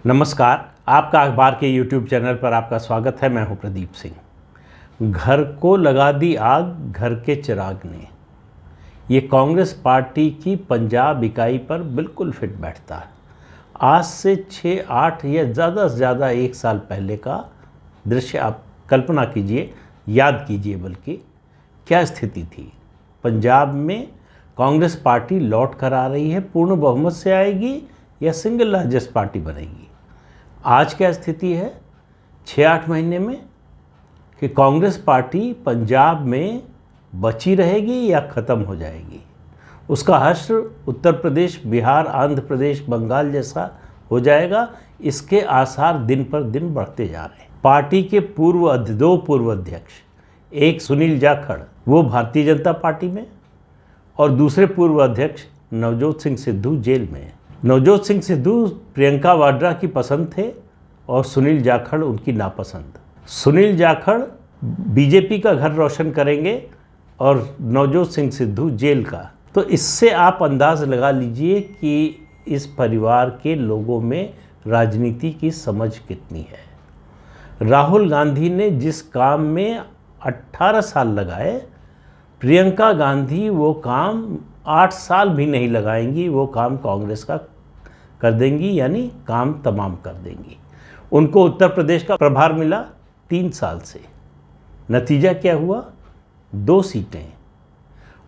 नमस्कार, आपका अखबार के YouTube चैनल पर आपका स्वागत है। मैं हूं प्रदीप सिंह। घर को लगा दी आग घर के चिराग ने, ये कांग्रेस पार्टी की पंजाब इकाई पर बिल्कुल फिट बैठता है। आज से 6-8 या ज़्यादा से ज़्यादा 1 साल पहले का दृश्य आप कल्पना कीजिए, याद कीजिए। बल्कि क्या स्थिति थी पंजाब में? कांग्रेस पार्टी लौट कर आ रही है, पूर्ण बहुमत से आएगी या सिंगल लार्जेस्ट पार्टी बनेगी? आज क्या स्थिति है 6-8 महीने में कि कांग्रेस पार्टी पंजाब में बची रहेगी या ख़त्म हो जाएगी? उसका हश्र उत्तर प्रदेश, बिहार, आंध्र प्रदेश, बंगाल जैसा हो जाएगा। इसके आसार दिन पर दिन बढ़ते जा रहे हैं। पार्टी के दो पूर्व अध्यक्ष, एक सुनील जाखड़, वो भारतीय जनता पार्टी में, और दूसरे पूर्व अध्यक्ष नवजोत सिंह सिद्धू जेल में। नवजोत सिंह सिद्धू प्रियंका वाड्रा की पसंद थे और सुनील जाखड़ उनकी नापसंद। सुनील जाखड़ बीजेपी का घर रोशन करेंगे और नवजोत सिंह सिद्धू जेल का। तो इससे आप अंदाज़ लगा लीजिए कि इस परिवार के लोगों में राजनीति की समझ कितनी है। राहुल गांधी ने जिस काम में 18 साल लगाए, प्रियंका गांधी वो काम 8 साल भी नहीं लगाएंगी, वो काम कांग्रेस का कर देंगी, यानी काम तमाम कर देंगी। उनको उत्तर प्रदेश का प्रभार मिला 3 साल से। नतीजा क्या हुआ? 2 सीटें,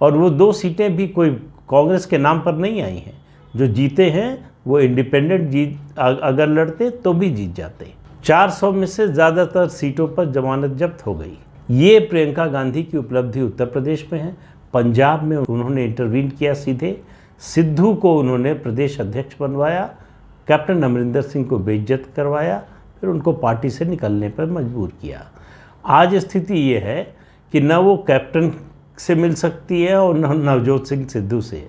और वो 2 सीटें भी कोई कांग्रेस के नाम पर नहीं आई हैं। जो जीते हैं वो इंडिपेंडेंट अगर लड़ते तो भी जीत जाते। 400 में से ज़्यादातर सीटों पर जमानत जब्त हो गई। ये प्रियंका गांधी की उपलब्धि उत्तर प्रदेश में है। पंजाब में उन्होंने इंटरवीन किया सीधे। सिद्धू को उन्होंने प्रदेश अध्यक्ष बनवाया, कैप्टन अमरिंदर सिंह को बेइज्जत करवाया, फिर उनको पार्टी से निकलने पर मजबूर किया। आज स्थिति ये है कि न वो कैप्टन से मिल सकती है और न नवजोत सिंह सिद्धू से।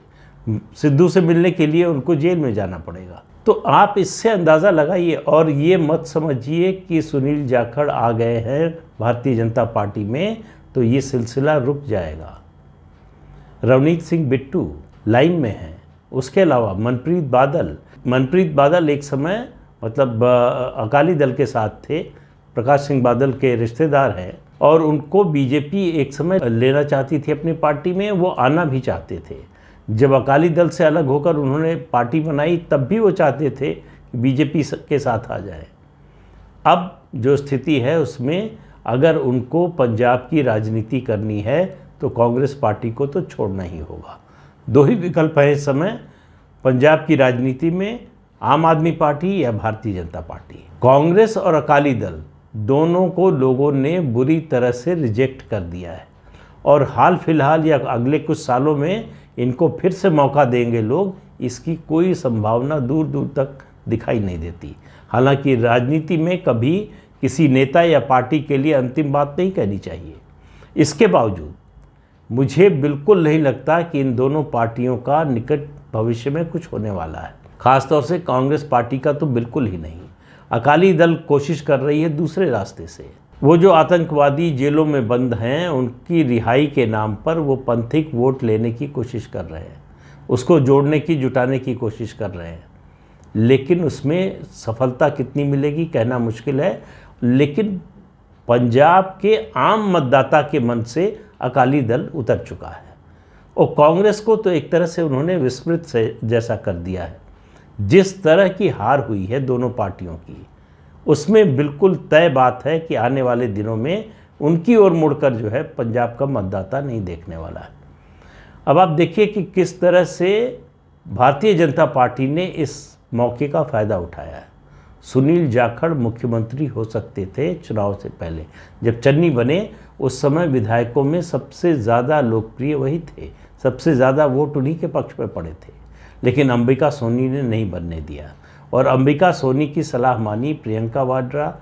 सिद्धू से मिलने के लिए उनको जेल में जाना पड़ेगा। तो आप इससे अंदाज़ा लगाइए, और ये मत समझिए कि सुनील जाखड़ आ गए हैं भारतीय जनता पार्टी में तो ये सिलसिला रुक जाएगा। रवनीत सिंह बिट्टू लाइन में हैं। उसके अलावा मनप्रीत बादल एक समय अकाली दल के साथ थे, प्रकाश सिंह बादल के रिश्तेदार हैं, और उनको बीजेपी एक समय लेना चाहती थी अपनी पार्टी में। वो आना भी चाहते थे। जब अकाली दल से अलग होकर उन्होंने पार्टी बनाई तब भी वो चाहते थे कि बीजेपी के साथ आ जाए। अब जो स्थिति है उसमें अगर उनको पंजाब की राजनीति करनी है तो कांग्रेस पार्टी को तो छोड़ना ही होगा। 2 ही विकल्प है इस समय पंजाब की राजनीति में, आम आदमी पार्टी या भारतीय जनता पार्टी। कांग्रेस और अकाली दल दोनों को लोगों ने बुरी तरह से रिजेक्ट कर दिया है, और हाल फिलहाल या अगले कुछ सालों में इनको फिर से मौका देंगे लोग, इसकी कोई संभावना दूर दूर तक दिखाई नहीं देती। हालांकि राजनीति में कभी किसी नेता या पार्टी के लिए अंतिम बात नहीं कहनी चाहिए। इसके बावजूद मुझे बिल्कुल नहीं लगता कि इन दोनों पार्टियों का निकट भविष्य में कुछ होने वाला है। ख़ासतौर से कांग्रेस पार्टी का तो बिल्कुल ही नहीं। अकाली दल कोशिश कर रही है दूसरे रास्ते से। वो जो आतंकवादी जेलों में बंद हैं उनकी रिहाई के नाम पर वो पंथिक वोट लेने की कोशिश कर रहे हैं, उसको जुटाने की कोशिश कर रहे हैं। लेकिन उसमें सफलता कितनी मिलेगी कहना मुश्किल है। लेकिन पंजाब के आम मतदाता के मन से अकाली दल उतर चुका है, और कांग्रेस को तो एक तरह से उन्होंने विस्मृत से जैसा कर दिया है। जिस तरह की हार हुई है दोनों पार्टियों की, उसमें बिल्कुल तय बात है कि आने वाले दिनों में उनकी ओर मुड़कर जो है पंजाब का मतदाता नहीं देखने वाला है। अब आप देखिए कि किस तरह से भारतीय जनता पार्टी ने इस मौके का फ़ायदा उठाया है। सुनील जाखड़ मुख्यमंत्री हो सकते थे चुनाव से पहले। जब चन्नी बने उस समय विधायकों में सबसे ज़्यादा लोकप्रिय वही थे, सबसे ज़्यादा वोट उन्हीं के पक्ष में पड़े थे। लेकिन अंबिका सोनी ने नहीं बनने दिया, और अंबिका सोनी की सलाह मानी प्रियंका वाड्रा,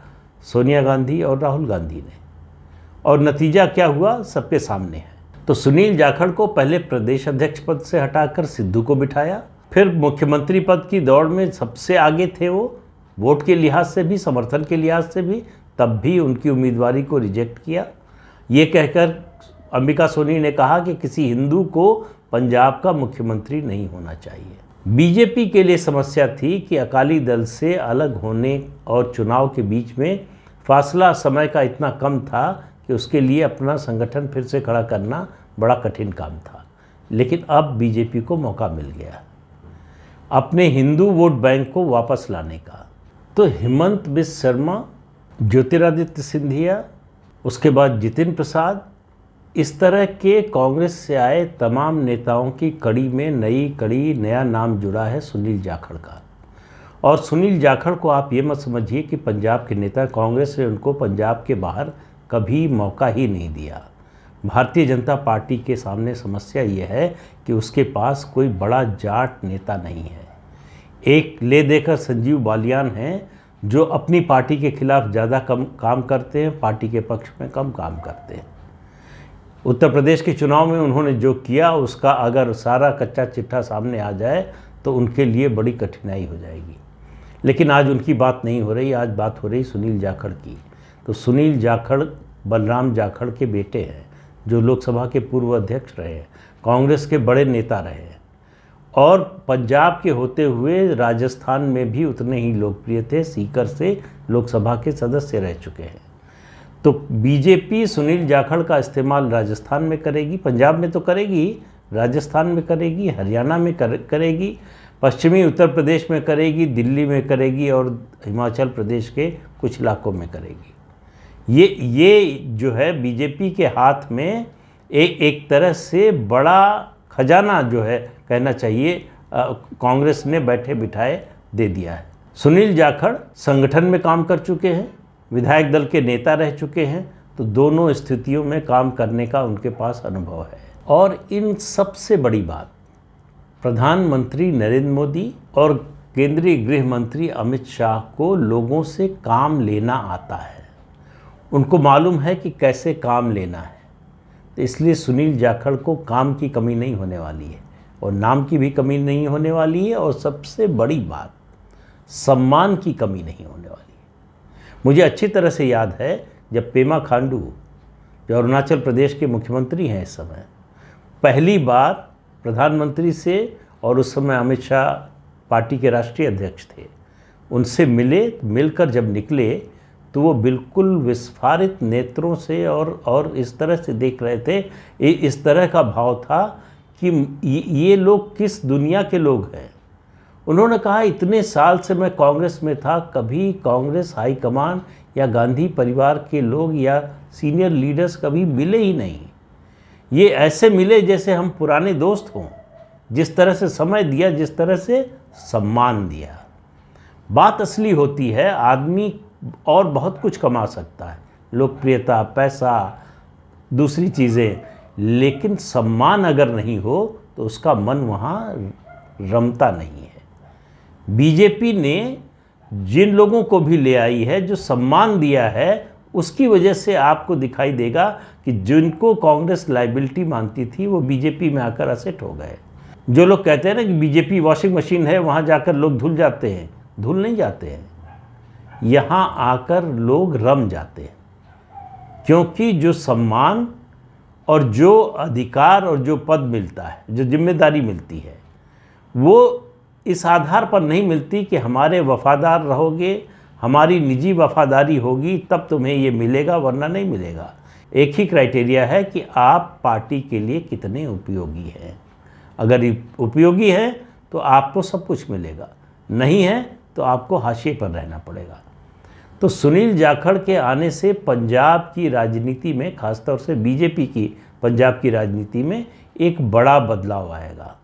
सोनिया गांधी और राहुल गांधी ने, और नतीजा क्या हुआ सबके सामने है। तो सुनील जाखड़ को पहले प्रदेश अध्यक्ष पद से हटाकर सिद्धू को बिठाया, फिर मुख्यमंत्री पद की दौड़ में सबसे आगे थे वो, वोट के लिहाज से भी, समर्थन के लिहाज से भी, तब भी उनकी उम्मीदवारी को रिजेक्ट किया। ये कहकर अंबिका सोनी ने कहा कि किसी हिंदू को पंजाब का मुख्यमंत्री नहीं होना चाहिए। बीजेपी के लिए समस्या थी कि अकाली दल से अलग होने और चुनाव के बीच में फासला समय का इतना कम था कि उसके लिए अपना संगठन फिर से खड़ा करना बड़ा कठिन काम था। लेकिन अब बीजेपी को मौका मिल गया अपने हिंदू वोट बैंक को वापस लाने का। तो हेमंत बिस्व शर्मा, ज्योतिरादित्य सिंधिया, उसके बाद जितिन प्रसाद, इस तरह के कांग्रेस से आए तमाम नेताओं की कड़ी में नया नाम जुड़ा है सुनील जाखड़ का। और सुनील जाखड़ को आप ये मत समझिए कि पंजाब के नेता, कांग्रेस ने उनको पंजाब के बाहर कभी मौका ही नहीं दिया। भारतीय जनता पार्टी के सामने समस्या ये है कि उसके पास कोई बड़ा जाट नेता नहीं है। एक ले देकर संजीव बालियान हैं जो अपनी पार्टी के खिलाफ ज़्यादा कम काम करते हैं, पार्टी के पक्ष में कम काम करते हैं। उत्तर प्रदेश के चुनाव में उन्होंने जो किया उसका अगर सारा कच्चा चिट्ठा सामने आ जाए तो उनके लिए बड़ी कठिनाई हो जाएगी। लेकिन आज उनकी बात नहीं हो रही, आज बात हो रही सुनील जाखड़ की। तो सुनील जाखड़ बलराम जाखड़ के बेटे हैं, जो लोकसभा के पूर्व अध्यक्ष रहे हैं, कांग्रेस के बड़े नेता रहे हैं और पंजाब के होते हुए राजस्थान में भी उतने ही लोकप्रिय थे। सीकर से लोकसभा के सदस्य रह चुके हैं। तो बीजेपी सुनील जाखड़ का इस्तेमाल राजस्थान में करेगी, पंजाब में तो करेगी, राजस्थान में करेगी, हरियाणा में करेगी, पश्चिमी उत्तर प्रदेश में करेगी, दिल्ली में करेगी और हिमाचल प्रदेश के कुछ इलाकों में करेगी। ये जो है बीजेपी के हाथ में एक तरह से बड़ा खजाना जो है कहना चाहिए कांग्रेस ने बैठे बिठाए दे दिया है। सुनील जाखड़ संगठन में काम कर चुके हैं, विधायक दल के नेता रह चुके हैं, तो दोनों स्थितियों में काम करने का उनके पास अनुभव है। और इन सबसे बड़ी बात, प्रधानमंत्री नरेंद्र मोदी और केंद्रीय गृह मंत्री अमित शाह को लोगों से काम लेना आता है, उनको मालूम है कि कैसे काम लेना है। तो इसलिए सुनील जाखड़ को काम की कमी नहीं होने वाली है और नाम की भी कमी नहीं होने वाली है और सबसे बड़ी बात, सम्मान की कमी नहीं होने वाली है। मुझे अच्छी तरह से याद है जब पेमा खांडू, जो अरुणाचल प्रदेश के मुख्यमंत्री हैं इस समय, पहली बार प्रधानमंत्री से, और उस समय अमित शाह पार्टी के राष्ट्रीय अध्यक्ष थे, उनसे मिलकर जब निकले तो वो बिल्कुल विस्फारित नेत्रों से और इस तरह से देख रहे थे, इस तरह का भाव था कि ये लोग किस दुनिया के लोग हैं। उन्होंने कहा, इतने साल से मैं कांग्रेस में था, कभी कांग्रेस हाईकमान या गांधी परिवार के लोग या सीनियर लीडर्स कभी मिले ही नहीं। ये ऐसे मिले जैसे हम पुराने दोस्त हों। जिस तरह से समय दिया, जिस तरह से सम्मान दिया। बात असली होती है, आदमी और बहुत कुछ कमा सकता है, लोकप्रियता, पैसा, दूसरी चीज़ें, लेकिन सम्मान अगर नहीं हो तो उसका मन वहाँ रमता नहीं है। बीजेपी ने जिन लोगों को भी ले आई है, जो सम्मान दिया है, उसकी वजह से आपको दिखाई देगा कि जिनको कांग्रेस लायबिलिटी मानती थी वो बीजेपी में आकर असेट हो गए। जो लोग कहते हैं ना कि बीजेपी वॉशिंग मशीन है, वहाँ जाकर लोग धुल जाते हैं, धुल नहीं जाते हैं, यहाँ आकर लोग रम जाते हैं। क्योंकि जो सम्मान और जो अधिकार और जो पद मिलता है, जो जिम्मेदारी मिलती है, वो इस आधार पर नहीं मिलती कि हमारे वफादार रहोगे, हमारी निजी वफादारी होगी तब तुम्हें ये मिलेगा, वरना नहीं मिलेगा। एक ही क्राइटेरिया है कि आप पार्टी के लिए कितने उपयोगी हैं। अगर उपयोगी हैं तो आपको सब कुछ मिलेगा, नहीं है तो आपको हाशिए पर रहना पड़ेगा। तो सुनील जाखड़ के आने से पंजाब की राजनीति में, खासतौर से बीजेपी की पंजाब की राजनीति में एक बड़ा बदलाव आएगा।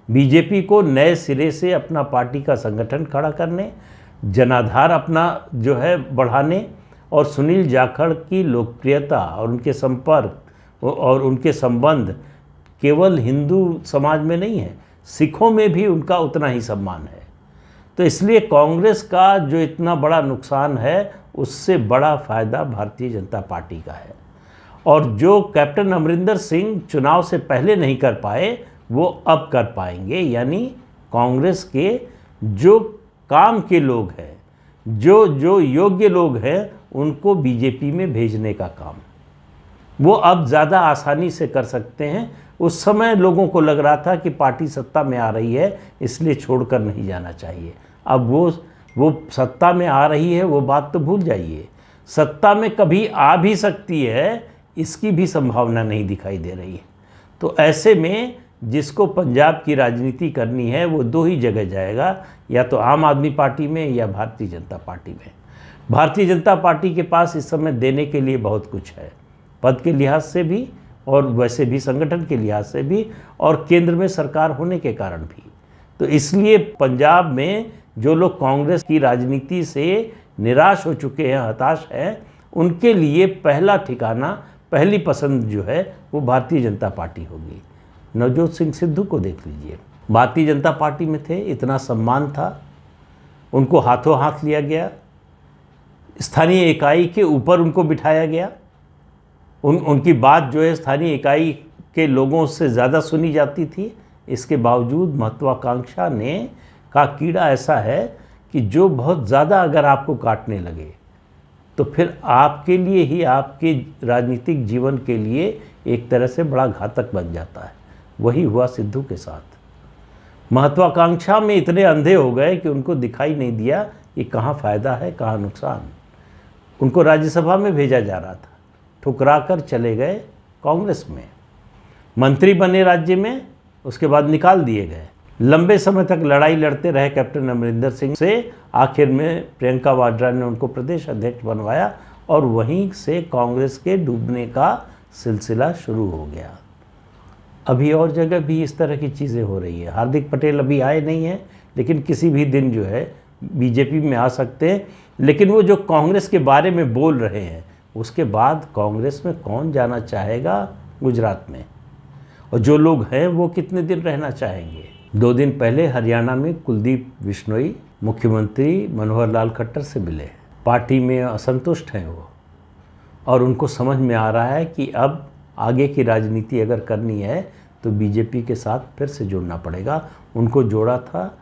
बीजेपी को नए सिरे से अपना पार्टी का संगठन खड़ा करने, जनाधार अपना जो है बढ़ाने, और सुनील जाखड़ की लोकप्रियता और उनके संपर्क और उनके संबंध केवल हिंदू समाज में नहीं है, सिखों में भी उनका उतना ही सम्मान है। तो इसलिए कांग्रेस का जो इतना बड़ा नुकसान है, उससे बड़ा फ़ायदा भारतीय जनता पार्टी का है। और जो कैप्टन अमरिंदर सिंह चुनाव से पहले नहीं कर पाए, वो अब कर पाएंगे। यानी कांग्रेस के जो काम के लोग हैं, जो योग्य लोग हैं, उनको बीजेपी में भेजने का काम वो अब ज़्यादा आसानी से कर सकते हैं। उस समय लोगों को लग रहा था कि पार्टी सत्ता में आ रही है, इसलिए छोड़कर नहीं जाना चाहिए। अब वो सत्ता में आ रही है, वो बात तो भूल जाइए। सत्ता में कभी आ भी सकती है, इसकी भी संभावना नहीं दिखाई दे रही है। तो ऐसे में जिसको पंजाब की राजनीति करनी है वो दो ही जगह जाएगा, या तो आम आदमी पार्टी में या भारतीय जनता पार्टी में। भारतीय जनता पार्टी के पास इस समय देने के लिए बहुत कुछ है, पद के लिहाज से भी और वैसे भी संगठन के लिहाज से भी, और केंद्र में सरकार होने के कारण भी। तो इसलिए पंजाब में जो लोग कांग्रेस की राजनीति से निराश हो चुके हैं, हताश हैं, उनके लिए पहला ठिकाना, पहली पसंद जो है वो भारतीय जनता पार्टी होगी। नवजोत सिंह सिद्धू को देख लीजिए, भारतीय जनता पार्टी में थे, इतना सम्मान था, उनको हाथों हाथ लिया गया, स्थानीय इकाई के ऊपर उनको बिठाया गया। उनकी बात जो है स्थानीय इकाई के लोगों से ज़्यादा सुनी जाती थी। इसके बावजूद महत्वाकांक्षा ने का कीड़ा ऐसा है कि जो बहुत ज़्यादा अगर आपको काटने लगे तो फिर आपके लिए ही, आपके राजनीतिक जीवन के लिए एक तरह से बड़ा घातक बन जाता है। वही हुआ सिद्धू के साथ। महत्वाकांक्षा में इतने अंधे हो गए कि उनको दिखाई नहीं दिया कि कहाँ फ़ायदा है, कहाँ नुकसान। उनको राज्यसभा में भेजा जा रहा था, ठुकरा कर चले गए कांग्रेस में, मंत्री बने राज्य में, उसके बाद निकाल दिए गए। लंबे समय तक लड़ाई लड़ते रहे कैप्टन अमरिंदर सिंह से, आखिर में प्रियंका वाड्रा ने उनको प्रदेश अध्यक्ष बनवाया और वहीं से कांग्रेस के डूबने का सिलसिला शुरू हो गया। अभी और जगह भी इस तरह की चीज़ें हो रही है। हार्दिक पटेल अभी आए नहीं हैं, लेकिन किसी भी दिन जो है बीजेपी में आ सकते हैं। लेकिन वो जो कांग्रेस के बारे में बोल रहे हैं, उसके बाद कांग्रेस में कौन जाना चाहेगा गुजरात में, और जो लोग हैं वो कितने दिन रहना चाहेंगे। 2 दिन पहले हरियाणा में कुलदीप बिश्नोई मुख्यमंत्री मनोहर लाल खट्टर से मिले। पार्टी में असंतुष्ट हैं वो, और उनको समझ में आ रहा है कि अब आगे की राजनीति अगर करनी है तो बीजेपी के साथ फिर से जुड़ना पड़ेगा। उनको जोड़ा था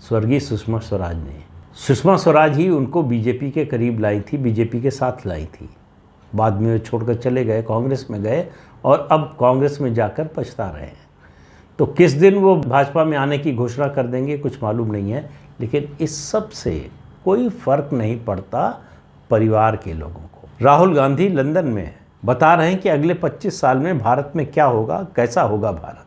स्वर्गीय सुषमा स्वराज ने। सुषमा स्वराज ही उनको बीजेपी के करीब लाई थी, बीजेपी के साथ लाई थी। बाद में वो छोड़कर चले गए, कांग्रेस में गए, और अब कांग्रेस में जाकर पछता रहे हैं। तो किस दिन वो भाजपा में आने की घोषणा कर देंगे कुछ मालूम नहीं है। लेकिन इस सब से कोई फ़र्क नहीं पड़ता परिवार के लोगों को। राहुल गांधी लंदन में बता रहे हैं कि अगले 25 साल में भारत में क्या होगा, कैसा होगा भारत।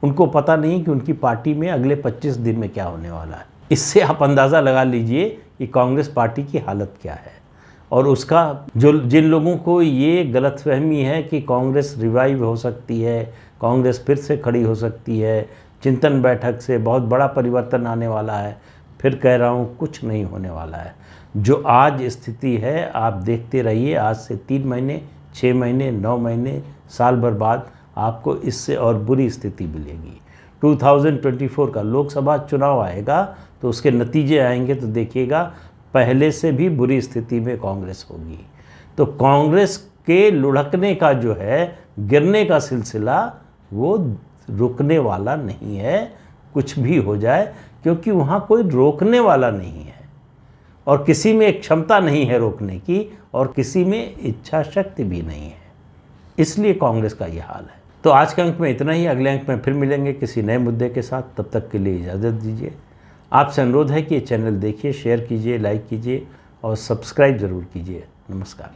उनको पता नहीं कि उनकी पार्टी में अगले 25 दिन में क्या होने वाला है। इससे आप अंदाज़ा लगा लीजिए कि कांग्रेस पार्टी की हालत क्या है। और उसका जिन लोगों को ये गलतफहमी है कि कांग्रेस रिवाइव हो सकती है, कांग्रेस फिर से खड़ी हो सकती है, चिंतन बैठक से बहुत बड़ा परिवर्तन आने वाला है, फिर कह रहा हूँ कुछ नहीं होने वाला है। जो आज स्थिति है आप देखते रहिए, आज से 3 महीने, 6 महीने, 9 महीने, साल भर बाद आपको इससे और बुरी स्थिति मिलेगी। 2024 का लोकसभा चुनाव आएगा तो उसके नतीजे आएंगे तो देखिएगा पहले से भी बुरी स्थिति में कांग्रेस होगी। तो कांग्रेस के लुढ़कने का जो है, गिरने का सिलसिला, वो रुकने वाला नहीं है, कुछ भी हो जाए, क्योंकि वहाँ कोई रोकने वाला नहीं है और किसी में एक क्षमता नहीं है रोकने की, और किसी में इच्छा शक्ति भी नहीं है। इसलिए कांग्रेस का ये हाल है। तो आज के अंक में इतना ही। अगले अंक में फिर मिलेंगे किसी नए मुद्दे के साथ। तब तक के लिए इजाज़त दीजिए। आपसे अनुरोध है कि ये चैनल देखिए, शेयर कीजिए, लाइक कीजिए और सब्सक्राइब ज़रूर कीजिए। नमस्कार।